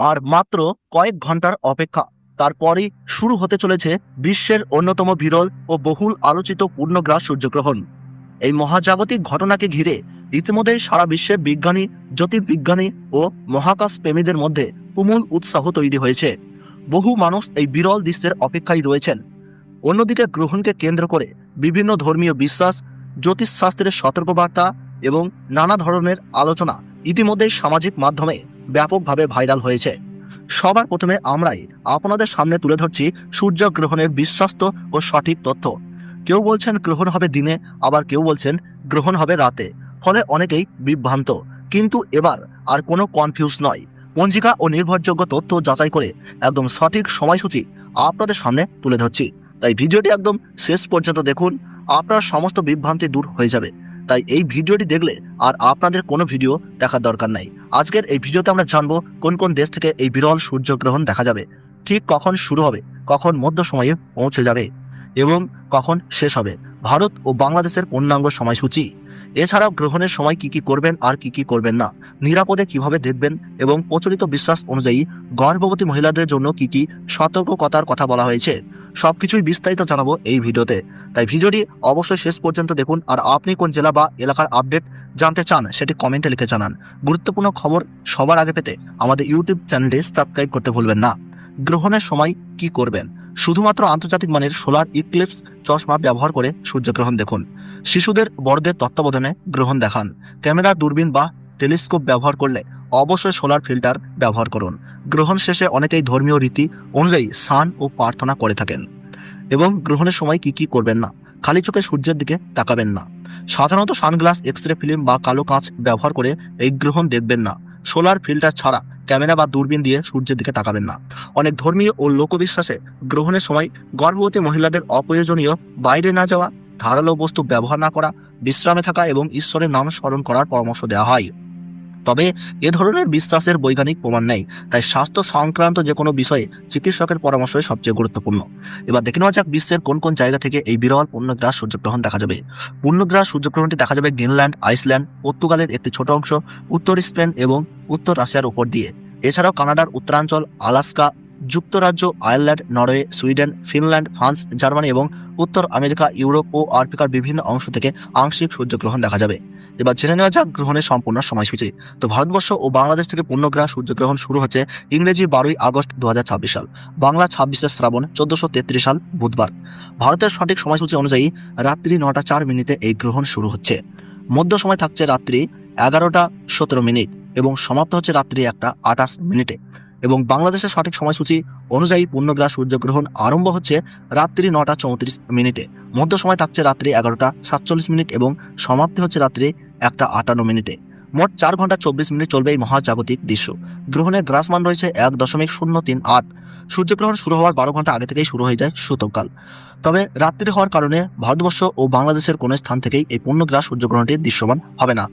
আর মাত্র কয়েক ঘন্টার অপেক্ষা, তারপরই শুরু হতে চলেছে বিশ্বের অন্যতম বিরল ও বহুল আলোচিত পূর্ণগ্রাস সূর্যগ্রহণ। এই মহাজাগতিক ঘটনাকে ঘিরে ইতিমধ্যে সারা বিশ্বের বিজ্ঞানী, জ্যোতির্বিজ্ঞানী ও মহাকাশ প্রেমীদের মধ্যে তুমুল উৎসাহ তৈরি হয়েছে। বহু মানুষ এই বিরল দৃশ্যের অপেক্ষায় রয়েছেন। অন্যদিকে গ্রহণকে কেন্দ্র করে বিভিন্ন ধর্মীয় বিশ্বাস, জ্যোতিষশাস্ত্রের সতর্কবার্তা এবং নানা ধরনের আলোচনা ইতিমধ্যেই সামাজিক মাধ্যমে ব্যাপকভাবে ভাইরাল হয়েছে। সবার প্রথমে আমরাই আপনাদের সামনে তুলে ধরছি সূর্যগ্রহণের বিশ্বস্ত ও সঠিক তথ্য। কেউ বলছেন গ্রহণ হবে দিনে, আবার কেউ বলছেন গ্রহণ হবে রাতে, ফলে অনেকেই বিভ্রান্ত। কিন্তু এবার আর কোনো কনফিউজ নয়। পঞ্জিকা ও নির্ভরযোগ্য তথ্য যাচাই করে একদম সঠিক সময়সূচি আপনাদের সামনে তুলে ধরছি। তাই ভিডিওটি একদম শেষ পর্যন্ত দেখুন, আপনার সমস্ত বিভ্রান্তি দূর হয়ে যাবে। তাই এই ভিডিওটি দেখলে আর আপনাদের কোনো ভিডিও দেখার দরকার নাই। আজকের এই ভিডিওতে আমরা জানবো কোন কোন দেশ থেকে এই বিরল সূর্যগ্রহণ দেখা যাবে, ঠিক কখন শুরু হবে, কখন মধ্য সময়ে পৌঁছে যাবে এবং কখন শেষ হবে, ভারত ও বাংলাদেশের পূর্ণাঙ্গ সময়সূচি। এছাড়াও গ্রহণের সময় কি কি করবেন আর কি কি করবেন না, নিরাপদে কিভাবে দেখবেন এবং প্রচলিত বিশ্বাস অনুযায়ী গর্ভবতী মহিলাদের জন্য কি কি সতর্কতার কথা বলা হয়েছে, সবকিছুই বিস্তারিত জানাবো এই ভিডিওতে। তাই ভিডিওটি অবশ্যই শেষ পর্যন্ত দেখুন। আর আপনি কোন জেলা বা এলাকার আপডেট জানতে চান সেটি কমেন্টে লিখে জানান। গুরুত্বপূর্ণ খবর সবার আগে পেতে আমাদের ইউটিউব চ্যানেলটি সাবস্ক্রাইব করতে ভুলবেন না। গ্রহণের সময় কি করবেন? শুধুমাত্র আন্তর্জাতিক মানের সোলার ইক্লিপস চশমা ব্যবহার করে সূর্যগ্রহণ দেখুন। শিশুদের বড়দের তত্ত্বাবধানে গ্রহণ দেখান। ক্যামেরা, দূরবীন বা টেলিস্কোপ ব্যবহার করলে অবশ্যই সোলার ফিল্টার ব্যবহার করুন। গ্রহণ শেষে অনেকেই ধর্মীয় রীতি অনুযায়ী স্নান ও প্রার্থনা করে থাকেন। এবং গ্রহণের সময় কি কি করবেন না, খালি চোখে সূর্যের দিকে তাকাবেন না। সাধারণত সানগ্লাস, এক্সরে ফিল্ম বা কালো কাঁচ ব্যবহার করে এই গ্রহণ দেখবেন না। সোলার ফিল্টার ছাড়া ক্যামেরা বা দূরবীন দিয়ে সূর্যের দিকে তাকাবেন না। অনেক ধর্মীয় ও লোকবিশ্বাসে গ্রহণের সময় গর্ভবতী মহিলাদের অপ্রয়োজনীয় বাইরে না যাওয়া, ধারালো বস্তু ব্যবহার না করা, বিশ্রামে থাকা এবং ঈশ্বরের নাম স্মরণ করার পরামর্শ দেওয়া হয়। তবে এ ধরনের বিশ্বাসের বৈজ্ঞানিক প্রমাণ নেই, তাই স্বাস্থ্য সংক্রান্ত যে কোনো বিষয়ে চিকিৎসকের পরামর্শই সবচেয়ে গুরুত্বপূর্ণ। এবার দেখে নেওয়া যাক বিশ্বের কোন কোন জায়গা থেকে এই বিরল পূর্ণগ্রাস সূর্যগ্রহণ দেখা যাবে। পূর্ণগ্রাস সূর্যগ্রহণটি দেখা যাবে গ্রিনল্যান্ড, আইসল্যান্ড, পর্তুগালের একটি ছোট অংশ, উত্তর স্পেন এবং উত্তর রাশিয়ার উপর দিয়ে। এছাড়াও কানাডার উত্তরাঞ্চল, আলাস্কা, যুক্তরাজ্য, Ireland, Norway, Sweden, Finland, France, Germany এবং উত্তর আমেরিকা, ইউরোপ ও আফ্রিকার বিভিন্ন অংশ থেকে আংশিক সূর্যগ্রহণ দেখা যাবে। এবার জেনে নেওয়া যাক গ্রহণের সম্পূর্ণ সময়সূচি। তো ভারতবর্ষ ও বাংলাদেশ থেকে পূর্ণগ্রাস সূর্যগ্রহণ শুরু হচ্ছে ইংরেজি 12ই আগস্ট 2026 সাল, বাংলা 26শে শ্রাবণ 1433 সাল বুধবার। ভারতের সঠিক সময়সূচি অনুযায়ী রাত্রি 9টা 4 মিনিটে এই গ্রহণ শুরু হচ্ছে। মধ্য সময় থাকছে রাত্রি 11টা 17 মিনিট এবং সমাপ্ত হচ্ছে রাত্রি 1টা 28 মিনিটে। এবং বাংলাদেশের সঠিক সময়সূচি অনুযায়ী পূর্ণগ্রাস সূর্যগ্রহণ আরম্ভ হচ্ছে রাত্রি 9টা 34 মিনিটে। মধ্য সময় থাকছে রাত্রি 11টা 47 মিনিট এবং সমাপ্তি হচ্ছে রাত্রি 1টা 58 মিনিটে। মোট 4 ঘন্টা 24 মিনিট চলবে এই মহাজাগতিক দৃশ্য। গ্রহণের গ্রাসমান রয়েছে 1.038। সূর্যগ্রহণ শুরু হওয়ার 12 ঘন্টা আগে থেকেই শুরু হয়ে যায় সূতককাল। তবে রাত্রি হওয়ার কারণে ভারতবর্ষ ও বাংলাদেশের কোনো স্থান থেকেই এই পূর্ণগ্রাস সূর্যগ্রহণটি দৃশ্যমান হবে না।